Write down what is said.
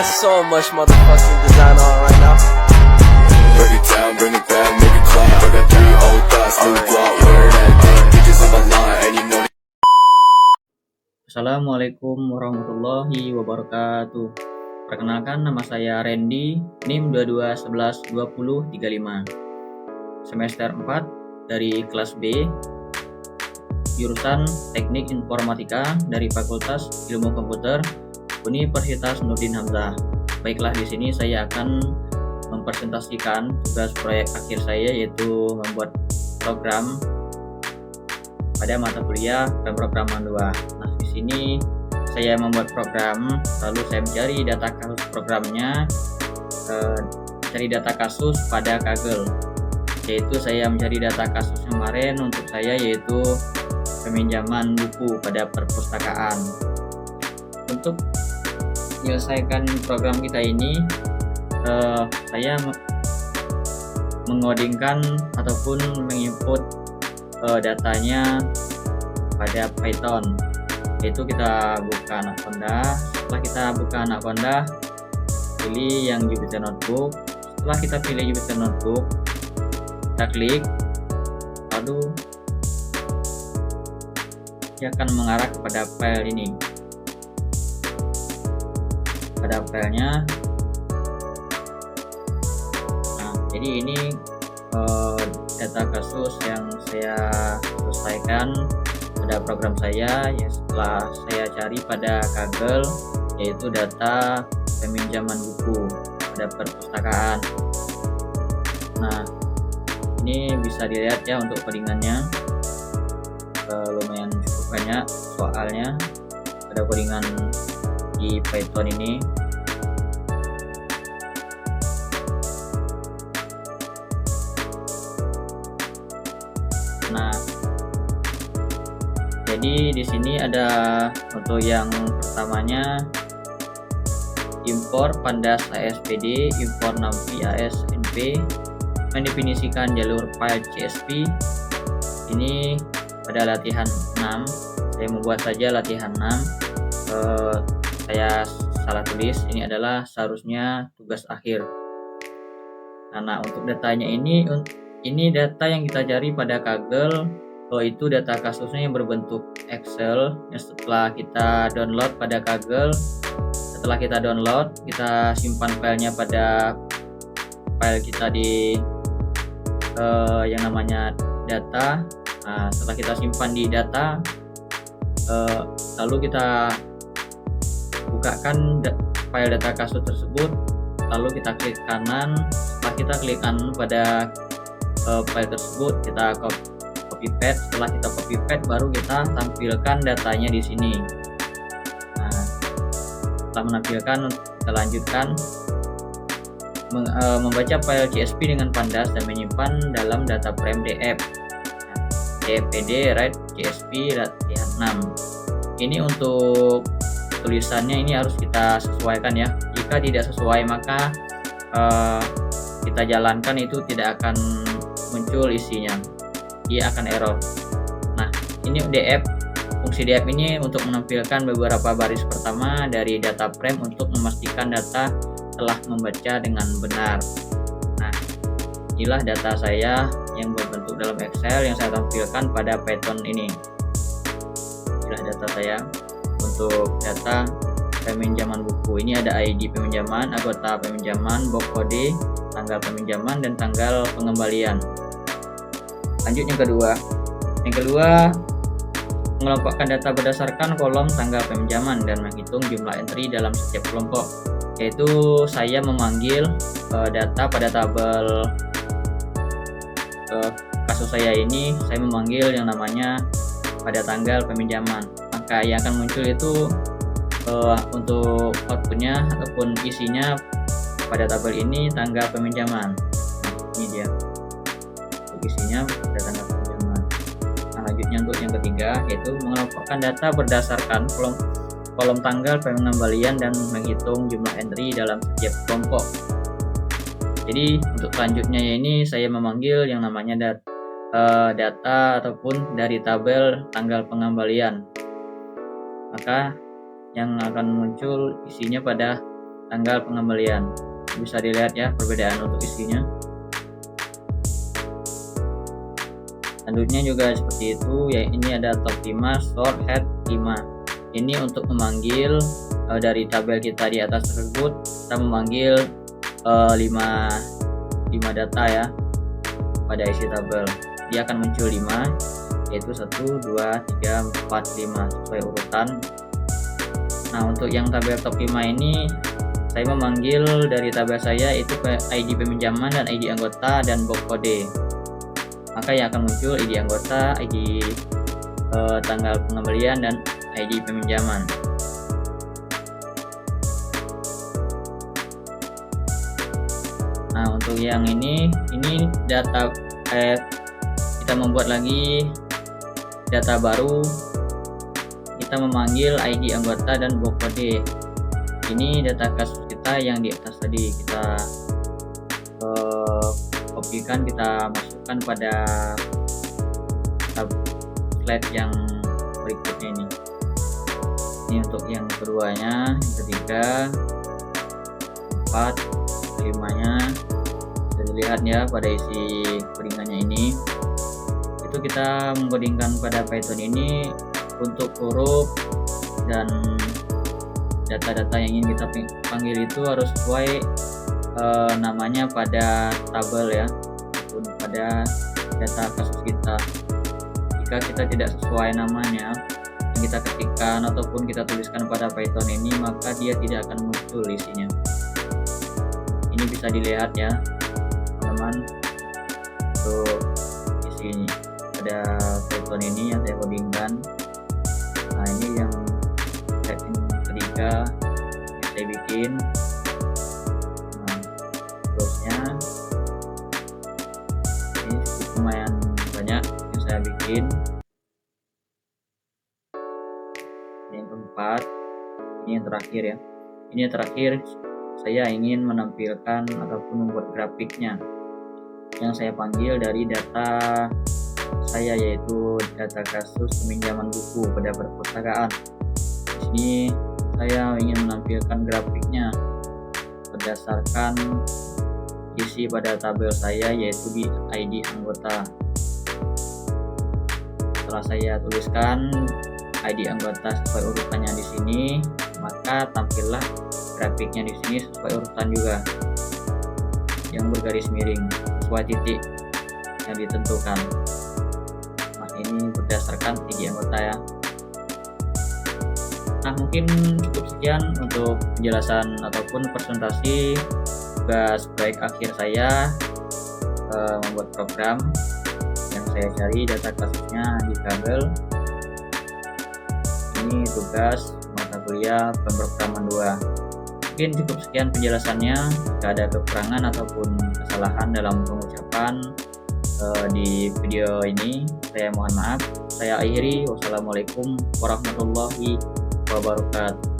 got so much motherfucking design on right now. Break it down, bring it back, make it clap. I got 3 old thoughts, new block, where that day. Bitches on my line, and you know. Assalamualaikum warahmatullahi wabarakatuh. Perkenalkan, nama saya Randy, NIM 22112035. Semester 4 dari kelas B, jurusan Teknik Informatika dari Fakultas Ilmu Komputer Universitas Nurdin Hamzah. Baiklah, di sini saya akan mempresentasikan tugas proyek akhir saya, yaitu membuat program pada mata kuliah pemrograman 2. Nah, di sini saya membuat program, lalu saya mencari data kasus programnya, mencari data kasus pada Kaggle, yaitu saya mencari data kasus kemarin untuk saya, yaitu peminjaman buku pada perpustakaan. Untuk menyelesaikan program kita ini, saya mengodingkan ataupun menginput datanya pada Python, yaitu kita buka Anaconda. Setelah kita buka Anaconda, pilih yang Jupyter Notebook. Setelah kita pilih Jupyter Notebook, kita klik, lalu dia akan mengarah kepada file ini. Pada filenya, nah jadi ini data kasus yang saya selesaikan pada program saya, ya setelah saya cari pada Kaggle, yaitu data peminjaman buku pada perpustakaan. Nah, ini bisa dilihat ya untuk codingannya, lumayan cukup banyak soalnya pada codingan di Python ini. Nah, jadi di sini ada untuk yang pertamanya import pandas ASPD, import navi ASNP, mendefinisikan jalur file CSV. Ini pada latihan 6, saya membuat saja latihan 6. Saya salah tulis, ini adalah seharusnya tugas akhir. Nah, untuk datanya ini data yang kita cari pada Kaggle, itu data kasusnya yang berbentuk Excel. Setelah kita download pada Kaggle, setelah kita download, kita simpan filenya pada file kita di yang namanya data. Nah, setelah kita simpan di data, lalu kita bukakan file data kasus tersebut, lalu kita klik kanan. Setelah kita klik kanan pada file tersebut, kita copy paste. Setelah kita copy paste, baru kita tampilkan datanya di sini. Nah, setelah menampilkan, kita lanjutkan membaca file CSV dengan pandas dan menyimpan dalam data frame DF. DFPD write CSV latihan 6. Ini untuk tulisannya ini harus kita sesuaikan ya. Jika tidak sesuai, maka kita jalankan itu tidak akan muncul isinya, dia akan error. Nah, ini DF, fungsi DF ini untuk menampilkan beberapa baris pertama dari data frame untuk memastikan data telah membaca dengan benar. Nah, inilah data saya yang berbentuk dalam Excel yang saya tampilkan pada Python ini. Inilah data saya untuk data peminjaman buku. Ini ada ID peminjaman, anggota peminjaman, box kode, tanggal peminjaman, dan tanggal pengembalian. Lanjut yang kedua. Yang kedua, mengelompokkan data berdasarkan kolom tanggal peminjaman dan menghitung jumlah entry dalam setiap kelompok. Yaitu saya memanggil data pada tabel kasus saya ini, saya memanggil yang namanya pada tanggal peminjaman. Maka yang akan muncul itu untuk outputnya ataupun isinya pada tabel ini tanggal peminjaman. Nah, ini dia untuk isinya pada tanggal peminjaman. Nah, lanjutnya untuk yang ketiga, yaitu mengelompokkan data berdasarkan kolom tanggal pengembalian dan menghitung jumlah entry dalam setiap kelompok. Jadi untuk selanjutnya ini saya memanggil yang namanya data ataupun dari tabel tanggal pengembalian. Maka yang akan muncul isinya pada tanggal pengembalian. Bisa dilihat ya perbedaan untuk isinya. Selanjutnya juga seperti itu ya, ini ada top 5, short, head 5. Ini untuk memanggil dari tabel kita di atas tersebut, kita memanggil 5 data ya pada isi tabel. Dia akan muncul 5, yaitu 1, 2, 3, 4, 5 sesuai urutan. Nah, untuk yang tabel top 5 ini saya memanggil dari tabel saya itu ID peminjaman dan ID anggota dan box kode. Maka yang akan muncul ID anggota, ID tanggal pengembalian, dan ID peminjaman. Nah, untuk yang ini data kita membuat lagi data baru. Kita memanggil ID anggota dan box kode. Ini data kasus kita yang di atas tadi kita kopikan, kita masukkan pada slide yang berikutnya ini. Ini untuk yang keduanya, yang ketiga, 4, 5-nya. Bisa dilihat ya pada isi codingannya ini. Itu kita mengcodingkan pada Python ini untuk huruf dan data-data yang ingin kita panggil itu harus sesuai namanya pada tabel ya, ataupun pada data kasus kita. Jika kita tidak sesuai namanya yang kita ketikkan ataupun kita tuliskan pada Python ini, maka dia tidak akan muncul isinya. Ini bisa dilihat ya teman-teman, untuk isi pada Python ini yang saya codingkan. Nah, ini yang setting ketiga yang saya bikin. Terusnya ini lumayan banyak yang saya bikin. Ini yang keempat, ini yang terakhir ya. Ini yang terakhir, saya ingin menampilkan ataupun membuat grafiknya yang saya panggil dari data saya, yaitu data kasus peminjaman buku pada perpustakaan. Di sini saya ingin menampilkan grafiknya berdasarkan isi pada tabel saya, yaitu di ID anggota. Setelah saya tuliskan ID anggota sesuai urutannya di sini, maka tampillah grafiknya di sini sesuai urutan juga, yang bergaris miring sesuai titik yang ditentukan. Nah, ini berdasarkan ID anggota ya. Nah, mungkin cukup sekian untuk penjelasan ataupun presentasi tugas proyek akhir saya membuat program yang saya cari data kasusnya di tabel. Ini tugas mata kuliah pemrograman 2. Mungkin cukup sekian penjelasannya. Jika ada kekurangan ataupun kesalahan dalam pengucapan di video ini, saya mohon maaf. Saya akhiri. Wassalamualaikum warahmatullahi wabarakatuh.